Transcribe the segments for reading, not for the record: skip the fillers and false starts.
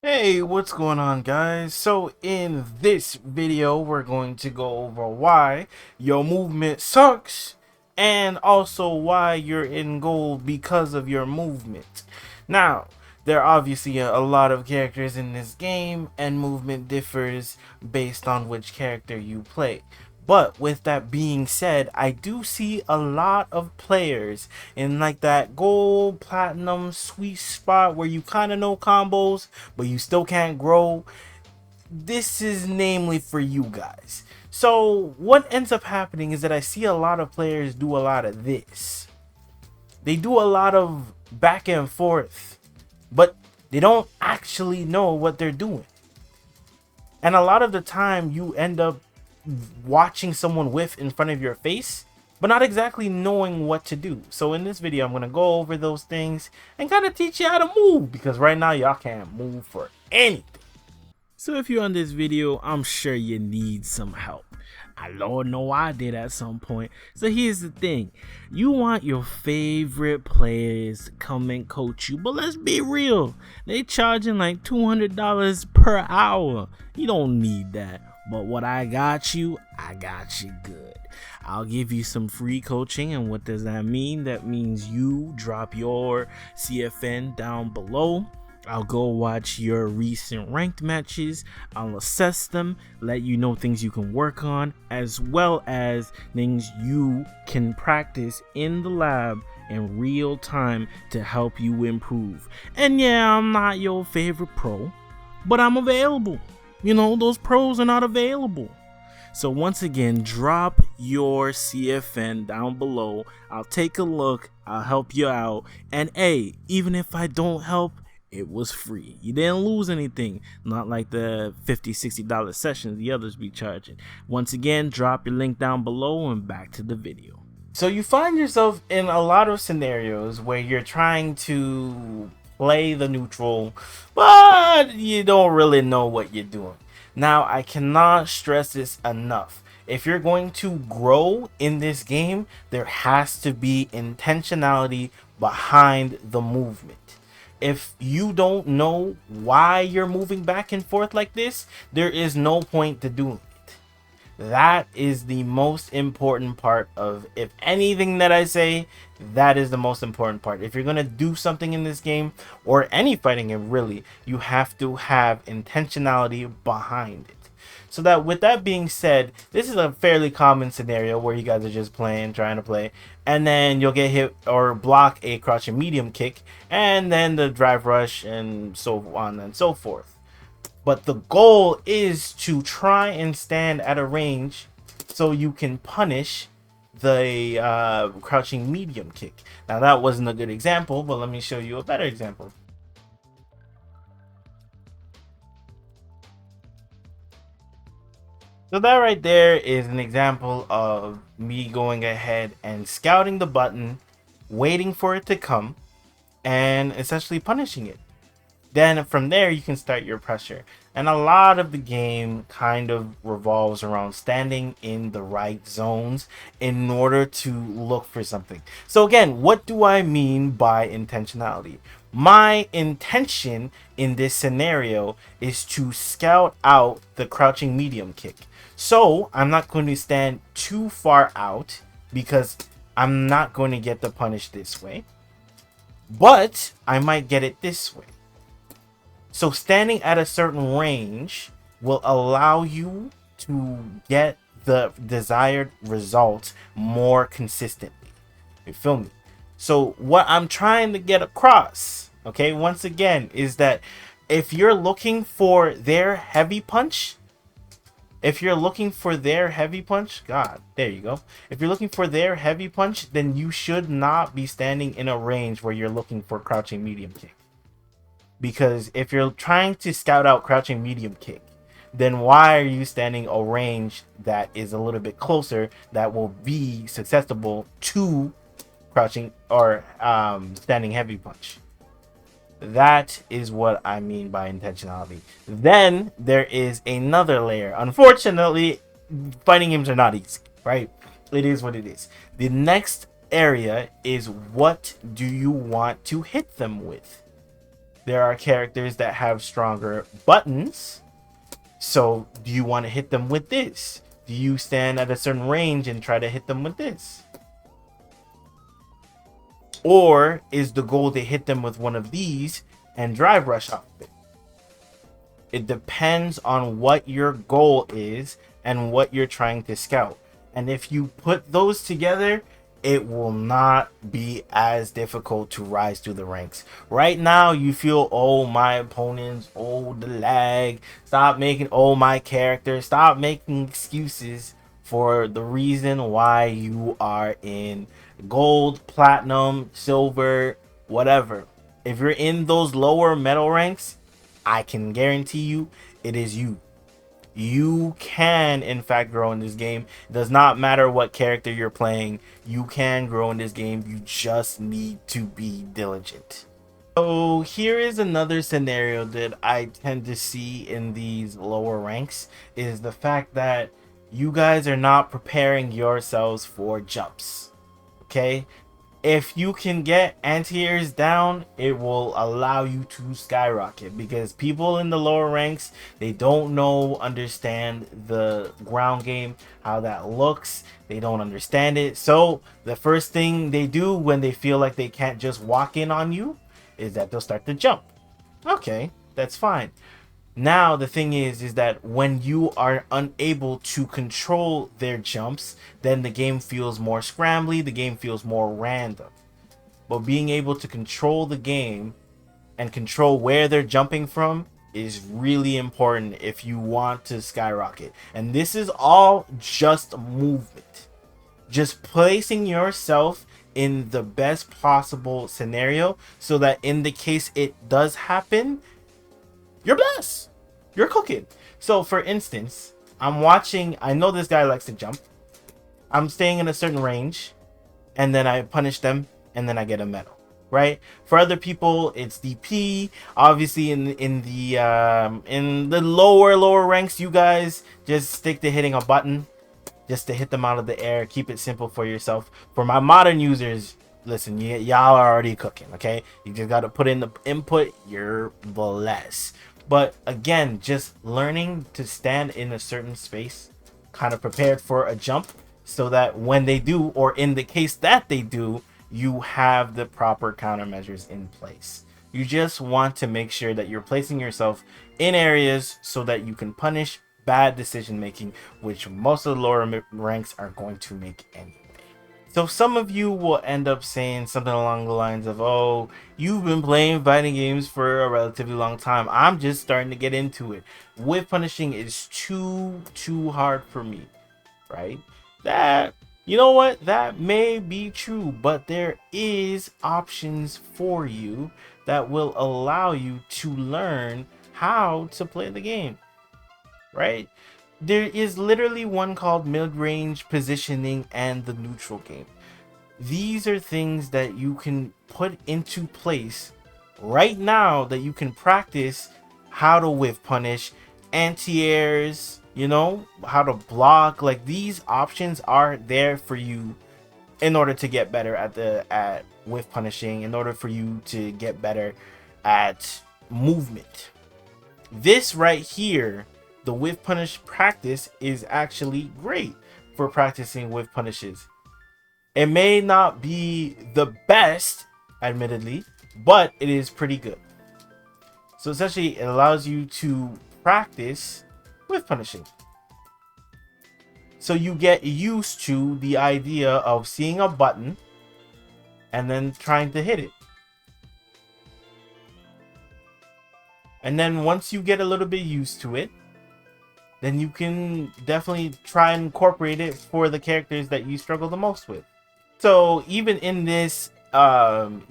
Hey, what's going on, guys? So in this video we're going to go over why your movement sucks and also why you're in goal because of your movement. Now, there are obviously a lot of characters in this game and movement differs based on which character you play. But with that being said, I do see a lot of players in like that gold, platinum, sweet spot where you kind of know combos, but you still can't grow. This is namely for you guys. So what ends up happening is that I see a lot of players do a lot of this. They do a lot of back and forth, but they don't actually know what they're doing. And a lot of the time you end up watching someone whiff in front of your face, but not exactly knowing what to do. So in this video, I'm going to go over those things and kind of teach you how to move, because right now y'all can't move for anything. So if you're on this video, I'm sure you need some help. I Lord know I did at some point. So here's the thing. You want your favorite players to come and coach you, but let's be real. They charging like $200 per hour. You don't need that. But what I got you good. I'll give you some free coaching. And what does that mean? That means you drop your CFN down below. I'll go watch your recent ranked matches. I'll assess them, let you know things you can work on, as well as things you can practice in the lab in real time to help you improve. And yeah, I'm not your favorite pro, but I'm available. You know, those pros are not available. So once again, drop your CFN down below. I'll take a look, I'll help you out. And hey, even if I don't help, it was free. You didn't lose anything. Not like the $50-$60 sessions the others be charging. Once again, drop your link down below and back to the video. So you find yourself in a lot of scenarios where you're trying to play the neutral, but you don't really know what you're doing. Now, I cannot stress this enough. If you're going to grow in this game, there has to be intentionality behind the movement. If you don't know why you're moving back and forth like this, there is no point to doing it. That is the most important part of, if anything that I say, that is the most important part. If you're going to do something in this game, or any fighting game really, you have to have intentionality behind it. So that with that being said, this is a fairly common scenario where you guys are just playing, trying to play, and then you'll get hit or block a crouching medium kick, and then the drive rush, and so on and so forth. But the goal is to try and stand at a range so you can punish the crouching medium kick. Now that wasn't a good example, but let me show you a better example. So that right there is an example of me going ahead and scouting the button, waiting for it to come, and essentially punishing it. Then from there you can start your pressure. And a lot of the game kind of revolves around standing in the right zones in order to look for something. So again, what do I mean by intentionality? My intention in this scenario is to scout out the crouching medium kick. So I'm not going to stand too far out because I'm not going to get the punish this way, but I might get it this way. So standing at a certain range will allow you to get the desired result more consistently. You feel me? So what I'm trying to get across, okay, once again, is that if you're looking for their heavy punch, God, there you go. If you're looking for their heavy punch, then you should not be standing in a range where you're looking for crouching medium kick. Because if you're trying to scout out crouching medium kick, then why are you standing a range that is a little bit closer that will be susceptible to crouching or standing heavy punch? That is what I mean by intentionality. Then there is another layer. Unfortunately, fighting games are not easy, right? It is what it is. The next area is, what do you want to hit them with? There are characters that have stronger buttons. So do you want to hit them with this? Do you stand at a certain range and try to hit them with this? Or is the goal to hit them with one of these and drive rush off of it? It depends on what your goal is and what you're trying to scout. And if you put those together, it will not be as difficult to rise through the ranks. Right now, you feel, oh, my opponents, oh, the lag. Stop making, oh, my character. Stop making excuses for the reason why you are in gold, platinum, silver, whatever. If you're in those lower metal ranks, I can guarantee you it is you. You can, in fact, grow in this game. It does not matter what character you're playing. You can grow in this game. You just need to be diligent. So here is another scenario that I tend to see in these lower ranks is the fact that you guys are not preparing yourselves for jumps. Okay? If you can get anti-airs down, it will allow you to skyrocket, because people in the lower ranks, they don't understand the ground game, how that looks. They don't understand it. So the first thing they do when they feel like they can't just walk in on you is that they'll start to jump. Okay, that's fine. Now the thing is that when you are unable to control their jumps, then the game feels more scrambly, the game feels more random. But being able to control the game and control where they're jumping from is really important if you want to skyrocket. And this is all just movement. Just placing yourself in the best possible scenario so that in the case it does happen, you're blessed. You're cooking. So for instance, I'm watching, I know this guy likes to jump. I'm staying in a certain range and then I punish them and then I get a medal, right? For other people, it's DP. Obviously in the lower ranks, you guys just stick to hitting a button just to hit them out of the air. Keep it simple for yourself. For my modern users, listen, y'all are already cooking, okay? You just got to put in the input. You're blessed. But again, just learning to stand in a certain space, kind of prepared for a jump, so that when they do, or in the case that they do, you have the proper countermeasures in place. You just want to make sure that you're placing yourself in areas so that you can punish bad decision making, which most of the lower ranks are going to make anyway. So some of you will end up saying something along the lines of, oh, you've been playing fighting games for a relatively long time. I'm just starting to get into it. Whiff punishing is too hard for me, right? That, you know what? That may be true, but there is options for you that will allow you to learn how to play the game, right? There is literally one called mid-range positioning and the neutral game. These are things that you can put into place right now that you can practice how to whiff punish, anti-airs, you know, how to block. Like, these options are there for you in order to get better at whiff punishing, in order for you to get better at movement. This right here, the whiff punish practice, is actually great for practicing whiff punishes. It may not be the best, admittedly, but it is pretty good. So essentially, it allows you to practice whiff punishing. So you get used to the idea of seeing a button and then trying to hit it. And then once you get a little bit used to it, then you can definitely try and incorporate it for the characters that you struggle the most with. So even in this tutorial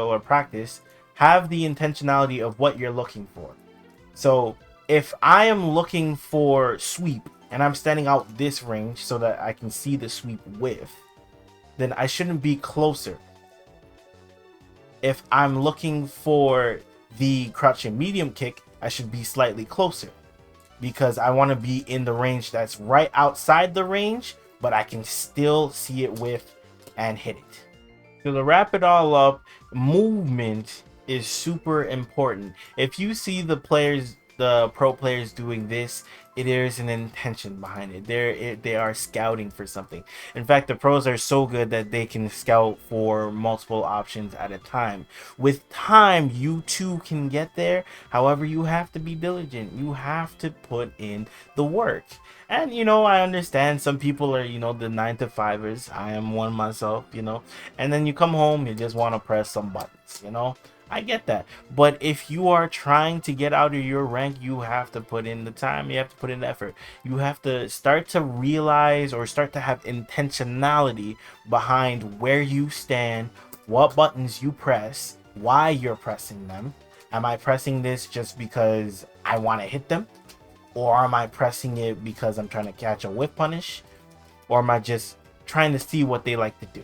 or practice, have the intentionality of what you're looking for. So if I am looking for sweep and I'm standing out this range so that I can see the sweep whiff, then I shouldn't be closer. If I'm looking for the crouching medium kick, I should be slightly closer, because I want to be in the range that's right outside the range, but I can still see it whiff and hit it. So to wrap it all up, movement is super important. If you see the pro players doing this, there's an intention behind it. They are scouting for something. In fact, the pros are so good that they can scout for multiple options at a time. With time, you too can get there. However, you have to be diligent. You have to put in the work. And I understand some people are, the 9 to 5ers. I am one myself. And then you come home, you just want to press some buttons. I get that. But if you are trying to get out of your rank, you have to put in the time, you have to put in the effort. You have to start to realize or start to have intentionality behind where you stand, what buttons you press, why you're pressing them. Am I pressing this just because I want to hit them? Or am I pressing it because I'm trying to catch a whiff punish? Or am I just trying to see what they like to do?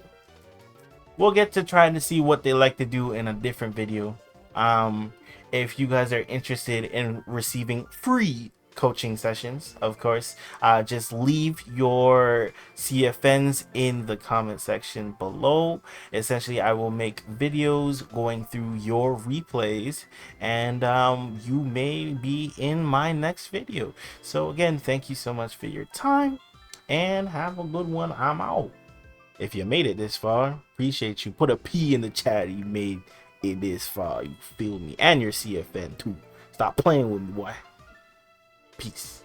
We'll get to trying to see what they like to do in a different video. If you guys are interested in receiving free coaching sessions, of course, just leave your CFNs in the comment section below. Essentially, I will make videos going through your replays, and you may be in my next video. So again, thank you so much for your time, and have a good one. I'm out. If you made it this far, appreciate you. Put a P in the chat. You made it this far. You feel me? And your CFN too. Stop playing with me, boy. Peace.